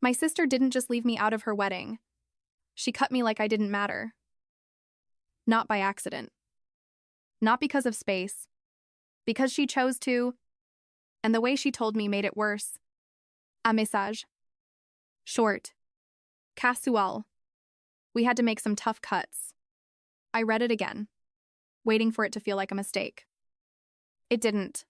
My sister didn't just leave me out of her wedding. She cut me like I didn't matter. Not by accident. Not because of space. Because she chose to, and the way she told me made it worse. A message. Short. Casual. We had to make some tough cuts. I read it again, waiting for it to feel like a mistake. It didn't.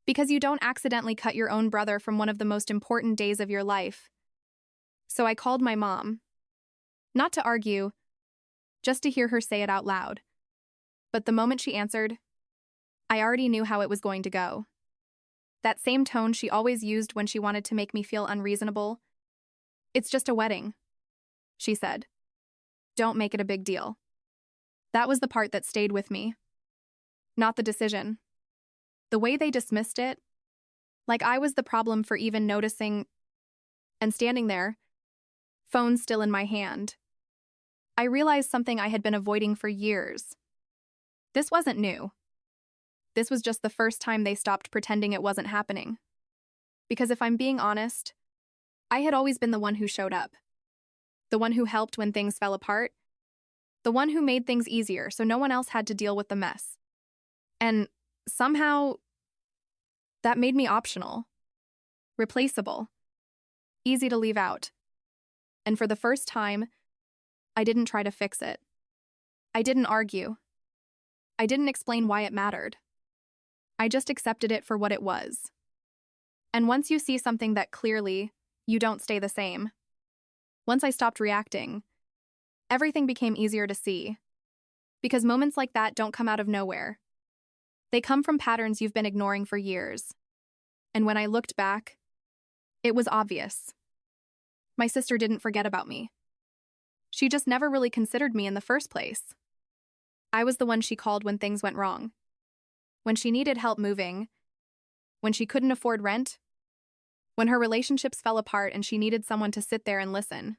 Because you don't accidentally cut your own brother from one of the most important days of your life. So I called my mom. Not to argue, just to hear her say it out loud. But the moment she answered, I already knew how it was going to go. That same tone she always used when she wanted to make me feel unreasonable. It's just a wedding, she said. Don't make it a big deal. That was the part that stayed with me. Not the decision. The way they dismissed it, like I was the problem for even noticing, and standing there, phone still in my hand. I realized something I had been avoiding for years. This wasn't new. This was just the first time they stopped pretending it wasn't happening. Because if I'm being honest, I had always been the one who showed up. The one who helped when things fell apart. The one who made things easier so no one else had to deal with the mess. And somehow, that made me optional. Replaceable. Easy to leave out. And for the first time, I didn't try to fix it. I didn't argue. I didn't explain why it mattered. I just accepted it for what it was. And once you see something that clearly, you don't stay the same. Once I stopped reacting, everything became easier to see. Because moments like that don't come out of nowhere. They come from patterns you've been ignoring for years. And when I looked back, it was obvious. My sister didn't forget about me. She just never really considered me in the first place. I was the one she called when things went wrong. When she needed help moving. When she couldn't afford rent. When her relationships fell apart and she needed someone to sit there and listen.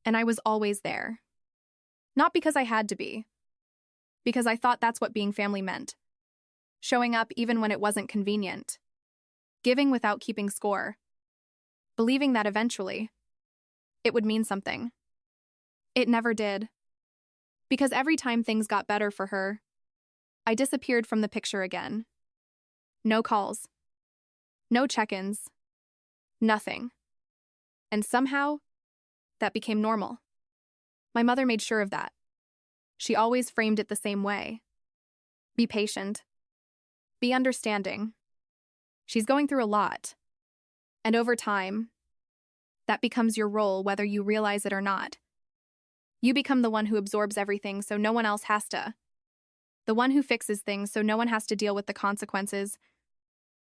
And I was always there. Not because I had to be. Because I thought that's what being family meant. Showing up even when it wasn't convenient. Giving without keeping score. Believing that eventually, it would mean something. It never did. Because every time things got better for her, I disappeared from the picture again. No calls. No check-ins. Nothing. And somehow, that became normal. My mother made sure of that. She always framed it the same way. Be patient. Be understanding. She's going through a lot. And over time, that becomes your role whether you realize it or not. You become the one who absorbs everything so no one else has to. The one who fixes things so no one has to deal with the consequences.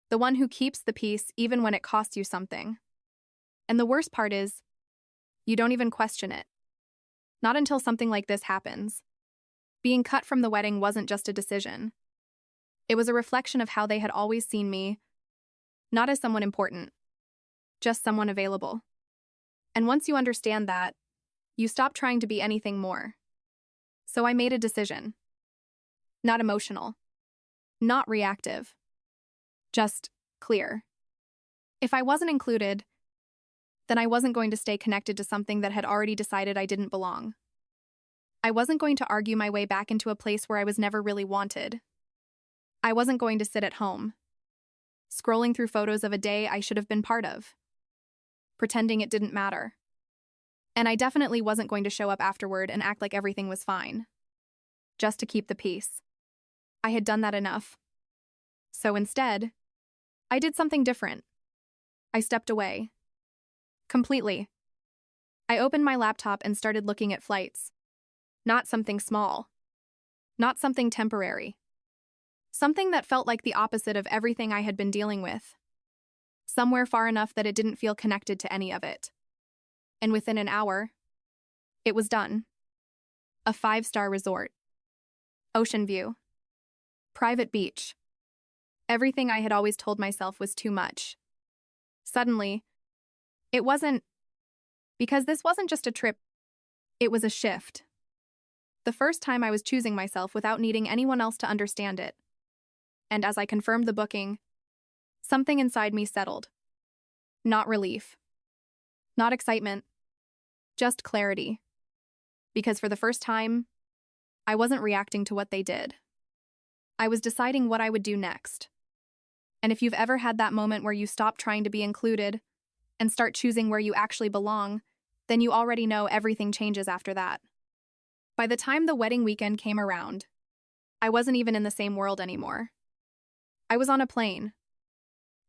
The one who keeps the peace even when it costs you something. And the worst part is, you don't even question it. Not until something like this happens. Being cut from the wedding wasn't just a decision. It was a reflection of how they had always seen me, not as someone important, just someone available. And once you understand that, you stop trying to be anything more. So I made a decision. Not emotional. Not reactive. Just clear. If I wasn't included, then I wasn't going to stay connected to something that had already decided I didn't belong. I wasn't going to argue my way back into a place where I was never really wanted. I wasn't going to sit at home, scrolling through photos of a day I should have been part of, pretending it didn't matter. And I definitely wasn't going to show up afterward and act like everything was fine, just to keep the peace. I had done that enough. So instead, I did something different. I stepped away. Completely. I opened my laptop and started looking at flights. Not something small. Not something temporary. Something that felt like the opposite of everything I had been dealing with. Somewhere far enough that it didn't feel connected to any of it. And within an hour, it was done. A 5-star resort. Ocean view. Private beach. Everything I had always told myself was too much. Suddenly, it wasn't, because this wasn't just a trip, it was a shift. The first time I was choosing myself without needing anyone else to understand it. And as I confirmed the booking, something inside me settled. Not relief. Not excitement, just clarity. Because for the first time, I wasn't reacting to what they did. I was deciding what I would do next. And if you've ever had that moment where you stop trying to be included and start choosing where you actually belong, then you already know everything changes after that. By the time the wedding weekend came around, I wasn't even in the same world anymore. I was on a plane,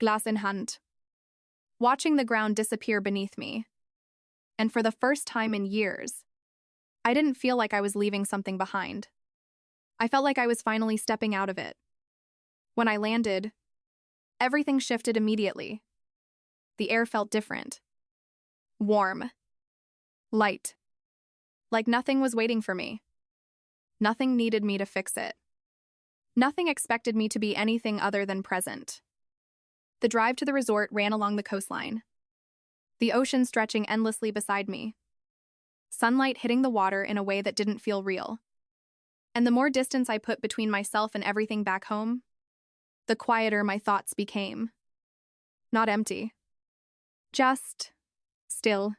glass in hand, watching the ground disappear beneath me. And for the first time in years, I didn't feel like I was leaving something behind. I felt like I was finally stepping out of it. When I landed, everything shifted immediately. The air felt different. Warm. Light. Like nothing was waiting for me. Nothing needed me to fix it. Nothing expected me to be anything other than present. The drive to the resort ran along the coastline, the ocean stretching endlessly beside me, sunlight hitting the water in a way that didn't feel real. And the more distance I put between myself and everything back home, the quieter my thoughts became. Not empty. Just still.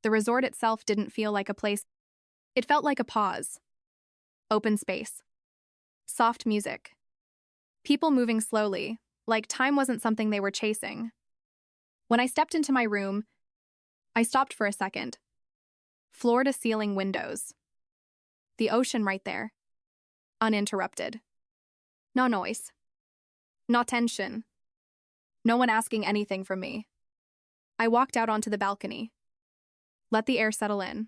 The resort itself didn't feel like a place. It felt like a pause. Open space. Soft music. People moving slowly, like time wasn't something they were chasing. When I stepped into my room, I stopped for a second. Floor-to-ceiling windows. The ocean right there. Uninterrupted. No noise. No tension. No one asking anything from me. I walked out onto the balcony, let the air settle in,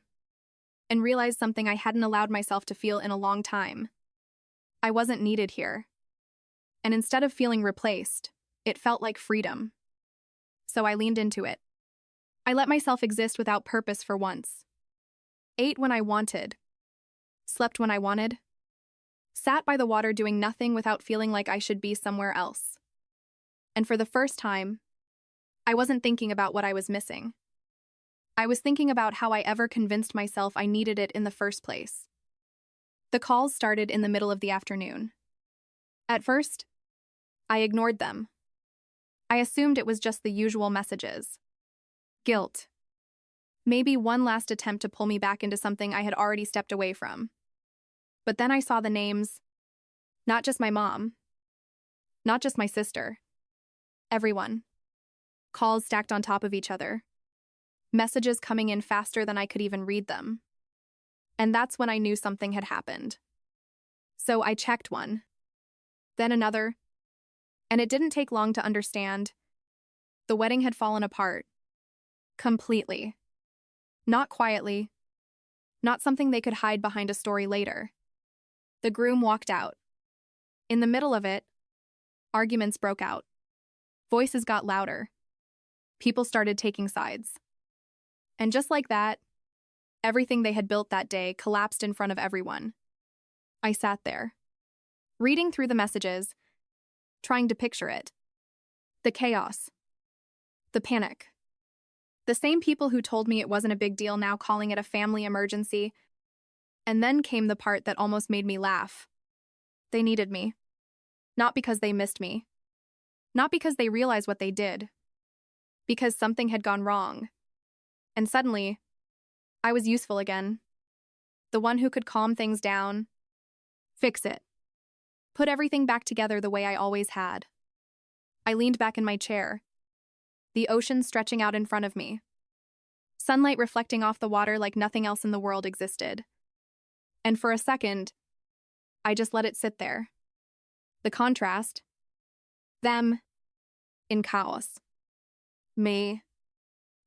and realized something I hadn't allowed myself to feel in a long time. I wasn't needed here. And instead of feeling replaced, it felt like freedom. So I leaned into it. I let myself exist without purpose for once. Ate when I wanted. Slept when I wanted. Sat by the water doing nothing without feeling like I should be somewhere else. And for the first time, I wasn't thinking about what I was missing. I was thinking about how I ever convinced myself I needed it in the first place. The calls started in the middle of the afternoon. At first, I ignored them. I assumed it was just the usual messages. Guilt. Maybe one last attempt to pull me back into something I had already stepped away from. But then I saw the names. Not just my mom. Not just my sister. Everyone. Calls stacked on top of each other. Messages coming in faster than I could even read them. And that's when I knew something had happened. So I checked one. Then another. And it didn't take long to understand. The wedding had fallen apart. Completely. Not quietly. Not something they could hide behind a story later. The groom walked out. In the middle of it, arguments broke out. Voices got louder. People started taking sides. And just like that, everything they had built that day collapsed in front of everyone. I sat there, reading through the messages, trying to picture it. The chaos. The panic. The same people who told me it wasn't a big deal now calling it a family emergency. And then came the part that almost made me laugh. They needed me. Not because they missed me. Not because they realized what they did. Because something had gone wrong. And suddenly, I was useful again. The one who could calm things down. Fix it. Put everything back together the way I always had. I leaned back in my chair. The ocean stretching out in front of me. Sunlight reflecting off the water like nothing else in the world existed. And for a second, I just let it sit there. The contrast. Them. In chaos. Me.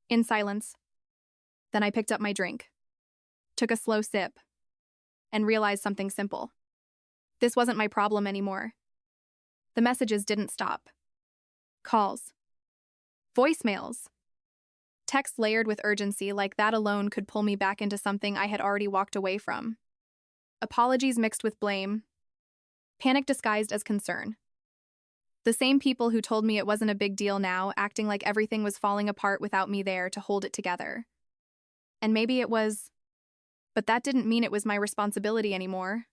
In silence. Then I picked up my drink. Took a slow sip. And realized something simple. This wasn't my problem anymore. The messages didn't stop. Calls. Voicemails. Texts layered with urgency like that alone could pull me back into something I had already walked away from. Apologies mixed with blame. Panic disguised as concern. The same people who told me it wasn't a big deal now, acting like everything was falling apart without me there to hold it together. And maybe it was, but that didn't mean it was my responsibility anymore.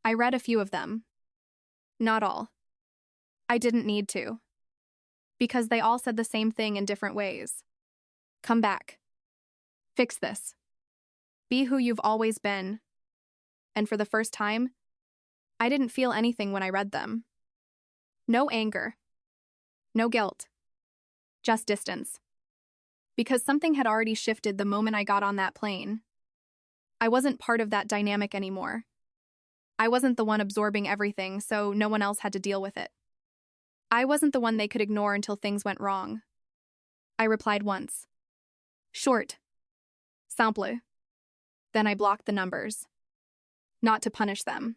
I read a few of them. Not all. I didn't need to. Because they all said the same thing in different ways. Come back. Fix this. Be who you've always been. And for the first time, I didn't feel anything when I read them. No anger. No guilt. Just distance. Because something had already shifted the moment I got on that plane. I wasn't part of that dynamic anymore. I wasn't the one absorbing everything, so no one else had to deal with it. I wasn't the one they could ignore until things went wrong. I replied once. Short. Simple. Then I blocked the numbers. Not to punish them.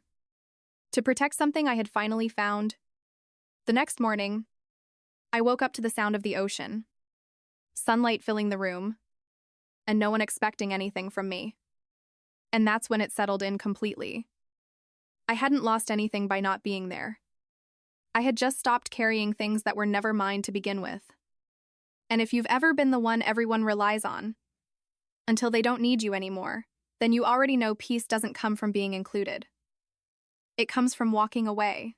To protect something I had finally found. The next morning, I woke up to the sound of the ocean. Sunlight filling the room. And no one expecting anything from me. And that's when it settled in completely. I hadn't lost anything by not being there. I had just stopped carrying things that were never mine to begin with. And if you've ever been the one everyone relies on, until they don't need you anymore, then you already know peace doesn't come from being included. It comes from walking away.